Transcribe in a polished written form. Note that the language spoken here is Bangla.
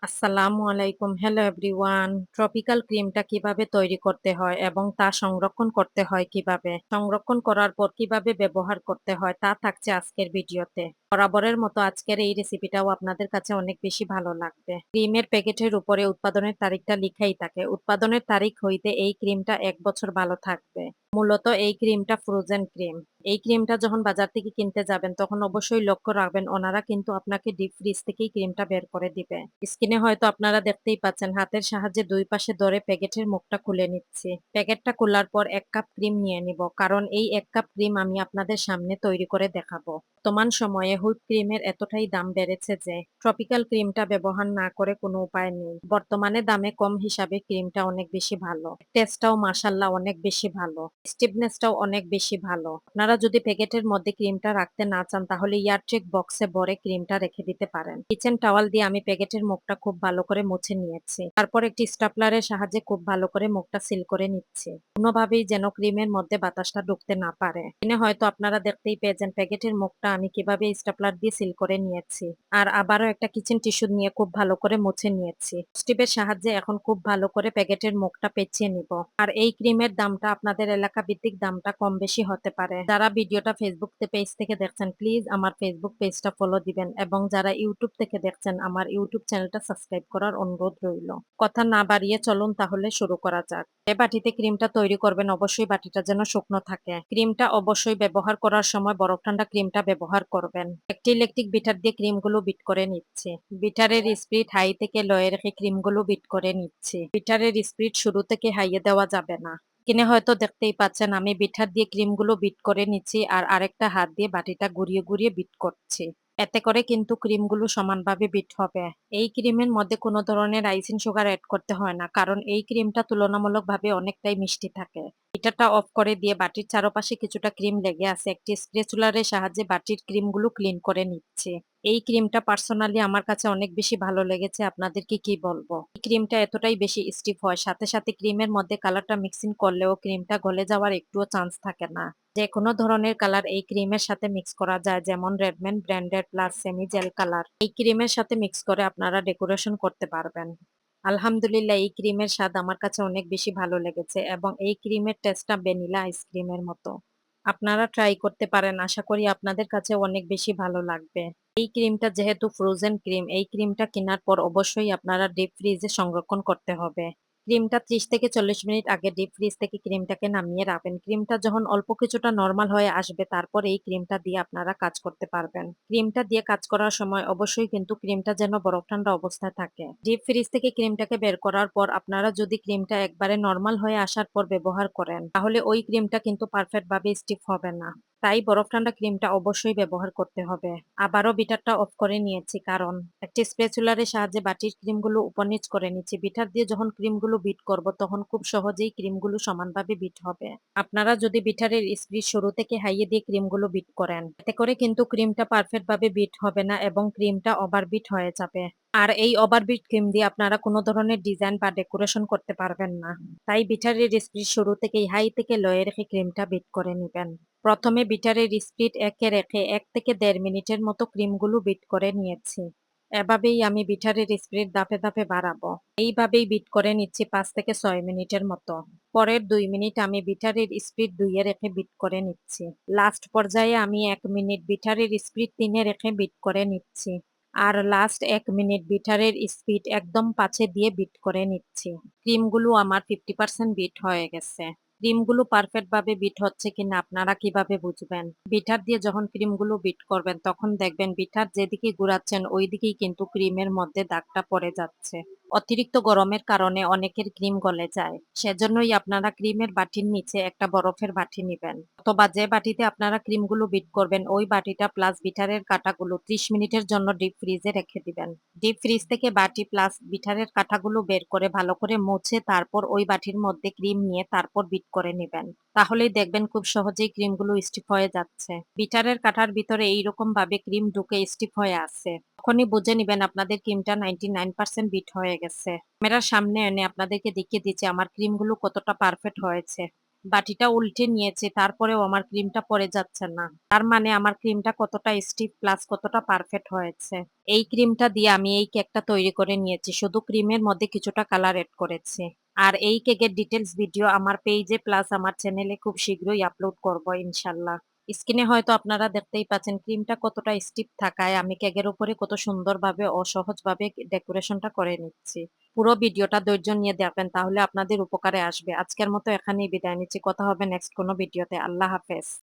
আসসালামু আলাইকুম। Hello everyone. ট্রপিক্যাল ক্রিমটা কিভাবে তৈরি করতে হয় এবং তা সংরক্ষণ করতে হয় কিভাবে? সংরক্ষণ করার পর কিভাবে ব্যবহার করতে হয় তা থাকছে আজকের ভিডিওতে। বরাবরের মতো আজকের এই রেসিপিটাও আপনাদের কাছে অনেক বেশি ভালো লাগবে। ক্রিমের প্যাকেটের উপরে উৎপাদনের তারিখটা লিখাই থাকে। উৎপাদনের তারিখ হইতে এই ক্রিমটা ১ বছর ভালো থাকবে। মূলত এই ক্রিমটা ফ্রোজেন ক্রিম। এই ক্রিমটা যখন বাজার থেকে কিনতে যাবেন তখন অবশ্যই লক্ষ্য রাখবেন ওনারা কিন্তু আপনাকে ডিপ ফ্রিজ থেকেই ক্রিমটা বের করে দিবে। স্ক্রিনে হয়তো আপনারা দেখতেই পাচ্ছেন হাতের সাহায্যে দুই পাশে ধরে প্যাকেটের মুখটা খুলে নিচ্ছি। প্যাকেটটা খোলার পর ১ কাপ ক্রিম নিয়ে নিব, কারণ এই ১ কাপ ক্রিম আমি আপনাদের সামনে তৈরি করে দেখাবো। বর্তমান সময়ে হুইপ ক্রিমের এতটাই দাম বেড়েছে যে ট্রপিক্যাল ক্রিমটা ব্যবহার না করে কোনো উপায় নেই। বর্তমানে দামে কম হিসাবে ক্রিমটা অনেক বেশি ভালো, টেস্টটাও মাশাল্লাহ অনেক বেশি ভালো, স্টিফনেসটাও অনেক বেশি ভালো। আপনারা যদি প্যাকেটের মধ্যে ক্রিমটা রাখতে না চান তাহলে এয়ারট্রেক বক্সে ভরে ক্রিমটা রেখে দিতে পারেন। কিচেন টাওয়াল দিয়ে আমি প্যাকেটের মুখটা খুব ভালো করে মুছে নিয়েছি, তারপর একটি স্টাপলারের সাহায্যে খুব ভালো করে মুখটা সিল করে নিচ্ছি, কোনোভাবেই যেন ক্রিমের মধ্যে বাতাসটা ঢুকতে না পারে। এখানে হয়তো আপনারা দেখতেই পেয়েছেন প্যাকেটের মুখটা আমি কিভাবে স্টাপলার দিয়ে সিল করে নিয়েছি, আর আবারও একটা কিচেন টিস্যু নিয়ে খুব ভালো করে মুছে নিয়েছি। স্টিপের সাহায্যে এখন খুব ভালো করে প্যাকেটের মুখটা পেঁচিয়ে নিব। আর এই ক্রিমের দামটা আপনাদের এলাকা ভিত্তিক দামটা কম বেশি হতে পারে। যারা ভিডিওটা ফেসবুক পেজ থেকে দেখছেন প্লিজ আমার ফেসবুক পেজটা ফলো দিবেন, এবং যারা ইউটিউব থেকে দেখছেন আমার ইউটিউব চ্যানেলটা সাবস্ক্রাইব করার অনুরোধ রইল। কথা না বাড়িয়ে চলুন তাহলে শুরু করা যাক। যে বাটিতে ক্রিমটা তৈরি করবেন অবশ্যই বাটিটা যেন শুকনো থাকে। ক্রিমটা অবশ্যই ব্যবহার করার সময় বরফ ঠান্ডা ক্রিমটা ব্যবহার করবেন। একটি ইলেকট্রিক বিটার দিয়ে ক্রিমগুলো বিট করে নিচ্ছি। বিটারের স্পিড হাই থেকে লয়ে রেখে ক্রিমগুলো বিট করে নিচ্ছি। বিটারের স্পিড শুরু থেকে হাইয়ে দেওয়া যাবে না। কিনে হয়তো দেখতেই পাচ্ছেন আমি বিটার দিয়ে ক্রিমগুলো বিট করে নিচ্ছি আর আরেকটা হাত দিয়ে বাটিটা ঘুরিয়ে ঘুরিয়ে বিট করছি। এতে করে কিন্তু ক্রিমগুলো সমানভাবে বিট হবে। এই ক্রিমের মধ্যে কোনো ধরনের আইসিং সুগার এড করতে হয় না, কারণ এই ক্রিমটা তুলনামূলকভাবে অনেকটাই মিষ্টি থাকে। হিটারটা অফ করে দিয়ে বাটির চারপাশে কিছুটা ক্রিম লেগে আছে একটি স্প্রেচুলারের সাহায্যে বাটির ক্রিমগুলো ক্লিন করে নিচ্ছে। এই ক্রিমটা পার্সোনালি আমার কাছে অনেক বেশি ভালো লেগেছে, আপনাদেরকে কি বলবো। এই ক্রিমটা এতটাই বেশি স্টিফ হয়, সাথে সাথে ক্রিমের মধ্যে কালারটা মিক্সিং করলেও ক্রিমটা গলে যাওয়ার একটুও চান্স থাকে না। যে কোনো ধরনের কালার এই ক্রিমের সাথে মিক্স করা যায়, যেমন Redman branded plus semi jail colour এই ক্রিমের সাথে মিক্স করে আপনারা ডেকোরেশন করতে পারবেন। আলহামদুলিল্লাহ এই ক্রিমের স্বাদ আমার কাছে অনেক বেশি ভালো লেগেছে, এবং এই ক্রিমের টেস্টটা ভ্যানিলা আইসক্রিমের মতো। আপনারা ট্রাই করতে পারেন, আশা করি আপনাদের কাছে অনেক বেশি ভালো লাগবে। এই ক্রিমটা যেহেতু ফ্রোজেন ক্রিম, এই ক্রিমটা কেনার পর অবশ্যই আপনারা ডিপ ফ্রিজে সংরক্ষণ করতে হবে। ক্রিমটা 30 থেকে 40 মিনিট আগে ডিপ ফ্রিজ থেকে ক্রিমটাকে নামিয়ে রাখবেন। ক্রিমটা যখন অল্প কিছুটা নরমাল হয়ে আসবে তারপর এই ক্রিমটা দিয়ে আপনারা কাজ করতে পারবেন। ক্রিমটা দিয়ে কাজ করার সময় অবশ্যই কিন্তু ক্রিমটা যেন বরফ ঠান্ডা অবস্থায় থাকে। ডিপ ফ্রিজ থেকে ক্রিমটাকে বের করার পর আপনারা যদি ক্রিমটা একবারে নরমাল হয়ে আসার পর ব্যবহার করেন তাহলে ওই ক্রিমটা কিন্তু পারফেক্ট ভাবে স্টিফ হবে না। তাই বরফ ঠান্ডা ক্রিমটা অবশ্যই ব্যবহার করতে হবে। আবারও বিটারটা অফ করে নিয়েছি, কারণ একটি স্প্যাচুলারের সাহায্যে বাটির ক্রিমগুলো উপর নিচ করে নিচ্ছি। বিটার দিয়ে যখন ক্রিমগুলো বিট করব তখন খুব সহজেই ক্রিমগুলো সমানভাবে বিট হবে। আপনারা যদি বিটারের স্পিড শুরু থেকে হাইয়ে দিয়ে ক্রিমগুলো বিট করেন এতে করে কিন্তু ক্রিমটা পারফেক্ট ভাবে বিট হবে না এবং ক্রিমটা ওভারবিট হয়ে যাবে। আর এই ওভারবিট ক্রিম দিয়ে আপনারা কোনো ধরনের ডিজাইন বা ডেকোরেশন করতে পারবেন না। তাই বিটারের স্পিড শুরু থেকেই হাই থেকে লয়ে রেখে ক্রিমটা বিট করে নেবেন। প্রথমে বিটারের স্পিড একে রেখে ১ থেকে ১.৫ মিনিটের মতো ক্রিমগুলো বিট করে নিয়েছি। এভাবেই আমি বিটারের স্পিড ধাপে ধাপে বাড়াবো। এইভাবেই বিট করে নিচ্ছি ৫ থেকে ৬ মিনিটের মতো। পরের ২ মিনিট আমি বিটারের স্পিড ২ এ রেখে বিট করে নিচ্ছি। লাস্ট পর্যায়ে আমি ১ মিনিট বিটারের স্পিড ৩ এ রেখে বিট করে নিচ্ছি। আর লাস্ট ১ মিনিট বিটারের স্পিড একদম ৫ এ দিয়ে বিট করে নিচ্ছি। ক্রিমগুলো আমার 50% বিট হয়ে গেছে। ক্রিমগুলো পারফেক্ট ভাবে বিট হচ্ছে কিনা আপনারা কিভাবে বুঝবেন? বিটার দিয়ে যখন ক্রিমগুলো বিট করবেন তখন দেখবেন বিটার যেদিকে ঘুরাচ্ছেন ওই দিকেই কিন্তু ক্রিমের মধ্যে দাগটা পড়ে যাচ্ছে। অতিরিক্ত গরমের কারণে অনেকের ক্রিম গলে যায়। সেজন্যই আপনারা ক্রিমের বাটির নিচে একটা বরফের বাটি নিবেন, অথবা যে বাটিতে আপনারা ক্রিমগুলো বিট করবেন ওই বাটিটা প্লাস বিটারের কাঁটাগুলো 30 মিনিটের জন্য ডিপ ফ্রিজে রেখে দিবেন। ডিপ ফ্রিজ থেকে বাটি প্লাস বিটারের কাঁটাগুলো বের করে ভালো করে মুছে তারপর ওই বাটির মধ্যে ক্রিম নিয়ে তারপর বিট করে নেবেন। তাহলেই দেখবেন খুব সহজেই ক্রিমগুলো স্টিফ হয়ে যাচ্ছে। বিটারের কাঁটার ভিতরে এইরকম ভাবে ক্রিম ঢুকে স্টিফ হয়ে আছে, তখনই বুঝে নিবেন আপনাদের ক্রিমটা 99% বিট হয়ে গেছে। ক্যামেরার সামনে এনে আপনাদেরকে দেখিয়ে দিচ্ছি আমার ক্রিমগুলো কতটা পারফেক্ট হয়েছে। বাটিটা উল্টে নিয়েছি, তারপরেও আমার ক্রিমটা পড়ে যাচ্ছে না। তার মানে আমার ক্রিমটা কতটা স্টিফ প্লাস কতটা পারফেক্ট হয়েছে। এই ক্রিমটা দিয়ে আমি এই কেকটা তৈরি করে নিয়েছি, শুধু ক্রিমের মধ্যে কিছুটা কালার এড করেছি। আর এই কেকের ডিটেলস ভিডিও আমার পেজে প্লাস আমার চ্যানেলে খুব শীঘ্রই আপলোড করব ইনশাল্লাহ। স্ক্রিনে হয়তো আপনারা দেখতেই পাচ্ছেন ক্রিমটা কতটা স্টিফ থাকায় আমি কেকের উপরে কত সুন্দরভাবে ও সহজভাবে ডেকোরেশনটা করে নিচ্ছি। পুরো ভিডিওটা ধৈর্য নিয়ে দেখবেন, তাহলে আপনাদের উপকারে আসবে। আজকের মতো এখানেই বিদায় নিচ্ছি। কথা হবে নেক্সট কোনো ভিডিওতে। আল্লাহ হাফেজ।